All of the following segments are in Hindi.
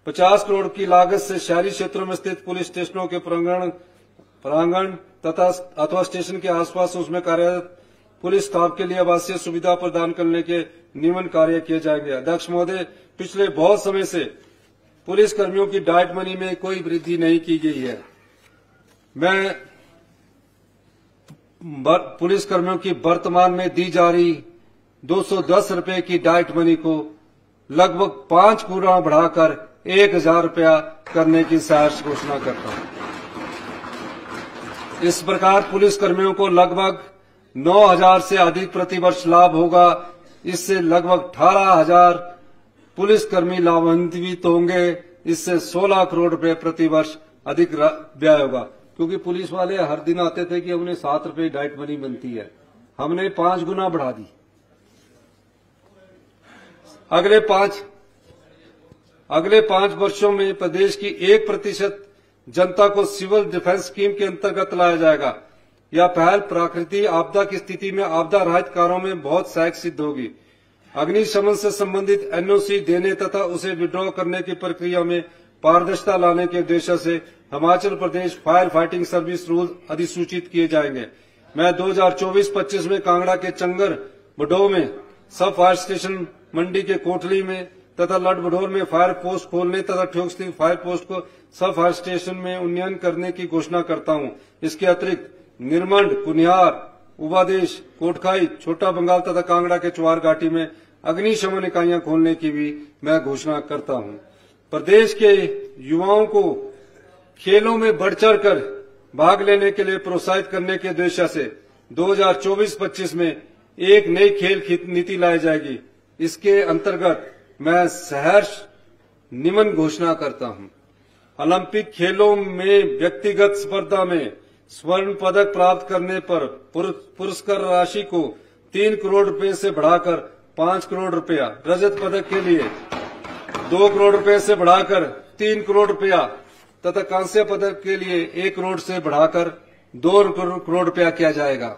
50 करोड़ की लागत से शहरी क्षेत्रों में स्थित पुलिस स्टेशनों के प्रांगण तथा अथवा स्टेशन के आसपास उसमें कार्यरत पुलिस स्टाफ के लिए आवासीय सुविधा प्रदान करने के नियमन कार्य किए जाएंगे। अध्यक्ष महोदय, पिछले बहुत समय से पुलिस कर्मियों की डाइट मनी में कोई वृद्धि नहीं की गई है। मैं पुलिस कर्मियों की वर्तमान में दी जा रही 210 रुपए की डाइट मनी को लगभग 5 गुना बढ़ाकर 1000 रुपया करने की सहर्ष घोषणा करता हूं। इस प्रकार पुलिस कर्मियों को लगभग 9000 से अधिक प्रतिवर्ष लाभ होगा। इससे लगभग 18000 पुलिसकर्मी लाभान्वित होंगे। इससे 16 करोड़ रुपए प्रतिवर्ष अधिक व्यय होगा। क्योंकि पुलिस वाले हर दिन आते थे कि उन्हें 7 रुपए डाइट मनी बनती है, हमने 5 गुना बढ़ा दी। अगले 5 वर्षों में प्रदेश की 1% जनता को सिविल डिफेंस स्कीम के अंतर्गत लाया जाएगा। यह पहल प्राकृतिक आपदा की स्थिति में आपदा राहत कार्यों में बहुत सहायक सिद्ध होगी। अग्निशमन से संबंधित एनओसी देने तथा उसे विड्रॉ करने की प्रक्रिया में पारदर्शिता लाने के उद्देश्य से Himachal Pradesh fire fighting service rule अधिसूचित किए जाएंगे। मैं 2024-25 में कांगड़ा के चंगर बडोह में सब फायर स्टेशन, मंडी के कोटली में तथा लडबडोर में फायर पोस्ट खोलने तथा ठियोग स्थित फायर पोस्ट को सब फायर स्टेशन में उन्नयन करने की घोषणा करता हूं। इसके अतिरिक्त निरमंड, कुनिहार, उबादेश, कोटखाई, छोटा बंगाल तथा कांगड़ा के चुवार घाटी में अग्निशमन इकाइयां खोलने की भी मैं घोषणा करता हूं। प्रदेश के युवाओं को खेलों में बढ़ चढ़कर भाग लेने के लिए प्रोत्साहित करने के उद्देश्य से 2024-25 में एक नई खेल नीति लाई जाएगी। इसके अंतर्गत मैं सहर्ष नियमन घोषणा करता हूं। ओलंपिक खेलों में व्यक्तिगत स्पर्धा में स्वर्ण पदक प्राप्त करने पर पुरस्कार राशि को 3 करोड़ रुपए से बढ़ाकर 5 करोड़ रुपया, रजत पदक के लिए 2 करोड़ रुपए से बढ़ाकर 3 करोड़ रुपया तथा कांस्य पदक के लिए 1 करोड़ से बढ़ाकर 2 करोड़ रुपया किया जाएगा।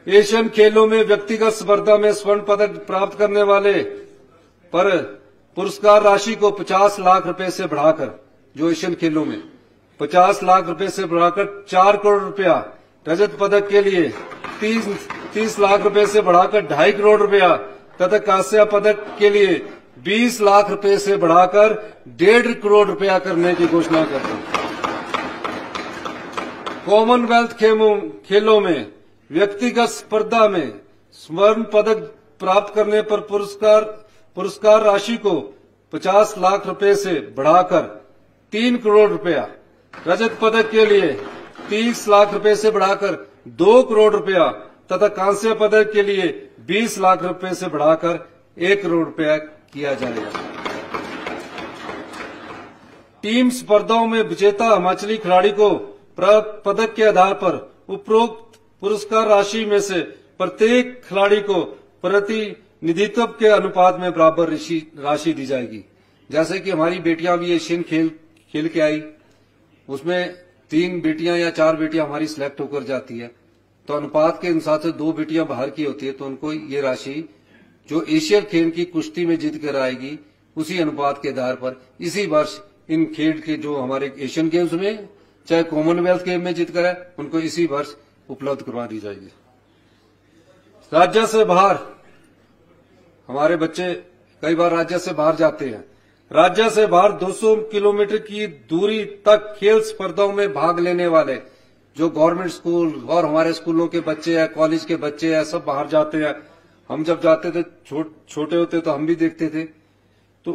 एशियन खेलों में व्यक्तिगत स्पर्धा में स्वर्ण पदक प्राप्त करने वाले पर पुरस्कार राशि को 50 लाख रुपए से बढ़ाकर, जो एशियन खेलों में 50 लाख रुपए से बढ़ाकर 4 करोड़ रुपया, रजत पदक के लिए 30 लाख रुपए से बढ़ाकर 2.5 करोड़ रुपया तथा कांस्य पदक के लिए 20 लाख रुपए से बढ़ाकर 1.5 करोड़ रुपया करने की घोषणा करता हूं। कॉमनवेल्थ खेलों में व्यक्तिगत स्पर्धा में स्वर्ण पदक प्राप्त करने पर पुरस्कार राशि को 50 लाख रुपए से बढ़ाकर 3 करोड़ रुपया, रजत पदक के लिए 30 लाख रुपए से बढ़ाकर 2 करोड़ रुपया तथा कांस्य पदक के लिए 20 लाख रुपए से बढ़ाकर 1 करोड़ रुपया किया जाएगा। टीम स्पर्धाओं में विजेता हिमाचली खिलाड़ी को प्राप्त पदक के आधार पर उपरोक्त पुरस्कार राशि में से प्रत्येक खिलाड़ी को प्रतिनिधित्व के अनुपात में बराबर राशि दी जाएगी। जैसे कि हमारी बेटियां भी एशियन खेल के आई, उसमें 3 बेटियां या 4 बेटियां हमारी सिलेक्ट होकर जाती है, तो अनुपात के अनुसार से 2 बेटियां बाहर की होती है, तो उनको ये राशि जो एशियन खेल की कुश्ती में जीत कर आएगी, उसी अनुपात के आधार पर इसी वर्ष इन खेल के जो हमारे एशियन गेम्स में चाहे कॉमनवेल्थ गेम में जीत कर है, उनको इसी वर्ष उपलब्ध करवा दी जाएगी। राज्य से बाहर हमारे बच्चे कई बार राज्य से बाहर जाते हैं। राज्य से बाहर 200 किलोमीटर की दूरी तक खेल स्पर्धाओं में भाग लेने वाले जो गवर्नमेंट स्कूल और हमारे स्कूलों के बच्चे हैं, कॉलेज के बच्चे हैं, सब बाहर जाते हैं। हम जब जाते थे छोटे होते तो हम भी देखते थे। तो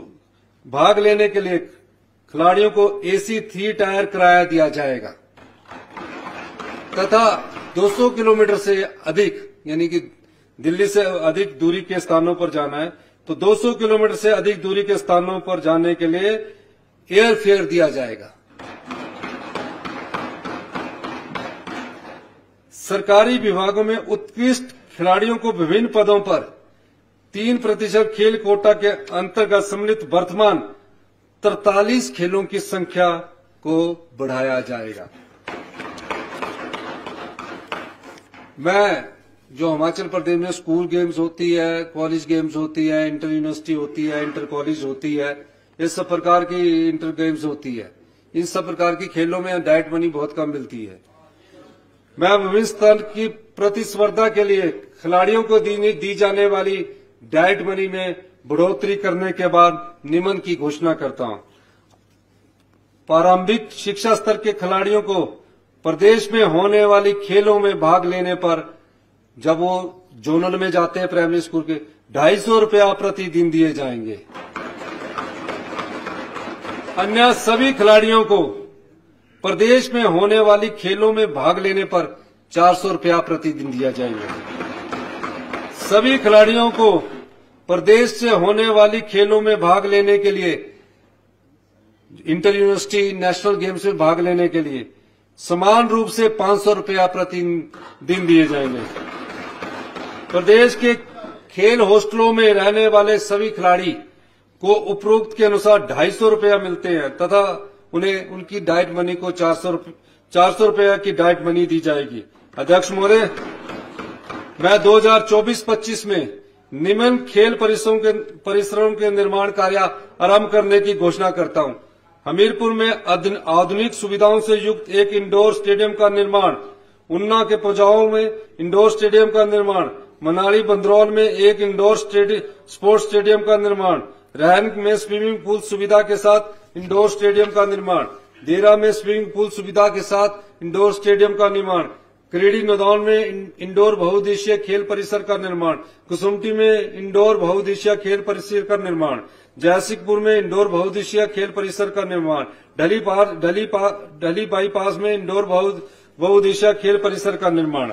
भाग लेने के लिए खिलाड़ियों को AC 3 टायर किराया दिया जाएगा तथा 200 किलोमीटर से अधिक, यानी कि दिल्ली से अधिक दूरी के स्थानों पर जाना है तो 200 किलोमीटर से अधिक दूरी के स्थानों पर जाने के लिए एयर फेयर दिया जाएगा। सरकारी विभागों में उत्कृष्ट खिलाड़ियों को विभिन्न पदों पर 3% खेल कोटा के अंतर्गत सम्मिलित वर्तमान 43 खेलों की संख्या को बढ़ाया जाएगा। मैं जो हिमाचल प्रदेश में स्कूल गेम्स होती है, कॉलेज गेम्स होती है, इंटर यूनिवर्सिटी होती है, इंटर कॉलेज होती है, इस सब प्रकार की इंटर गेम्स होती है, इन सब प्रकार की खेलों में डाइट मनी बहुत कम मिलती है। मैं विभिन्न स्तर की प्रतिस्पर्धा के लिए खिलाड़ियों को दी जाने वाली डाइट मनी में बढ़ोतरी करने के बाद निम्न की घोषणा करता हूं। प्रारंभिक शिक्षा स्तर के खिलाड़ियों को प्रदेश में होने वाली खेलों में भाग लेने पर, जब वो जोनल में जाते हैं प्राइमरी स्कूल के, 250 रुपया प्रतिदिन दिए जाएंगे। अन्य सभी खिलाड़ियों को प्रदेश में होने वाली खेलों में भाग लेने पर 400 रुपया प्रतिदिन दिया जाएगा। सभी खिलाड़ियों को प्रदेश से होने वाली खेलों में भाग लेने के लिए, इंटर यूनिवर्सिटी नेशनल गेम्स में भाग लेने के लिए समान रूप से 500 रुपया प्रतिदिन दिए जाएंगे। प्रदेश के खेल हॉस्टलों में रहने वाले सभी खिलाड़ी को उपरोक्त के अनुसार 250 रुपया मिलते हैं तथा उन्हें उनकी डाइट मनी को 400 रुपया की डाइट मनी दी जाएगी। अध्यक्ष महोदय, मैं 2024-25 में निम्न खेल परिसरों के निर्माण कार्य आरंभ करने की घोषणा करता हूं। हमीरपुर में आधुनिक सुविधाओं से युक्त एक इंडोर स्टेडियम का निर्माण, उन्ना के पजाओ में इंडोर स्टेडियम का निर्माण, मनाली बंदरौल में एक इंडोर स्पोर्ट्स स्टेडियम का निर्माण, रहन में स्विमिंग पूल सुविधा के साथ इंडोर स्टेडियम का निर्माण, देरा में स्विमिंग पूल सुविधा के साथ इंडोर स्टेडियम का निर्माण, क्रीडी नदौन में इंडोर बहुउद्देशीय खेल परिसर का निर्माण, कुसुम्पटी में इंडोर बहुउद्देशीय खेल परिसर का निर्माण, जयसिंहपुर में इंडोर बहुउद्देशीय खेल परिसर का निर्माण, ढली बाईपास में इंडोर बहुउद्देशीय खेल परिसर का निर्माण।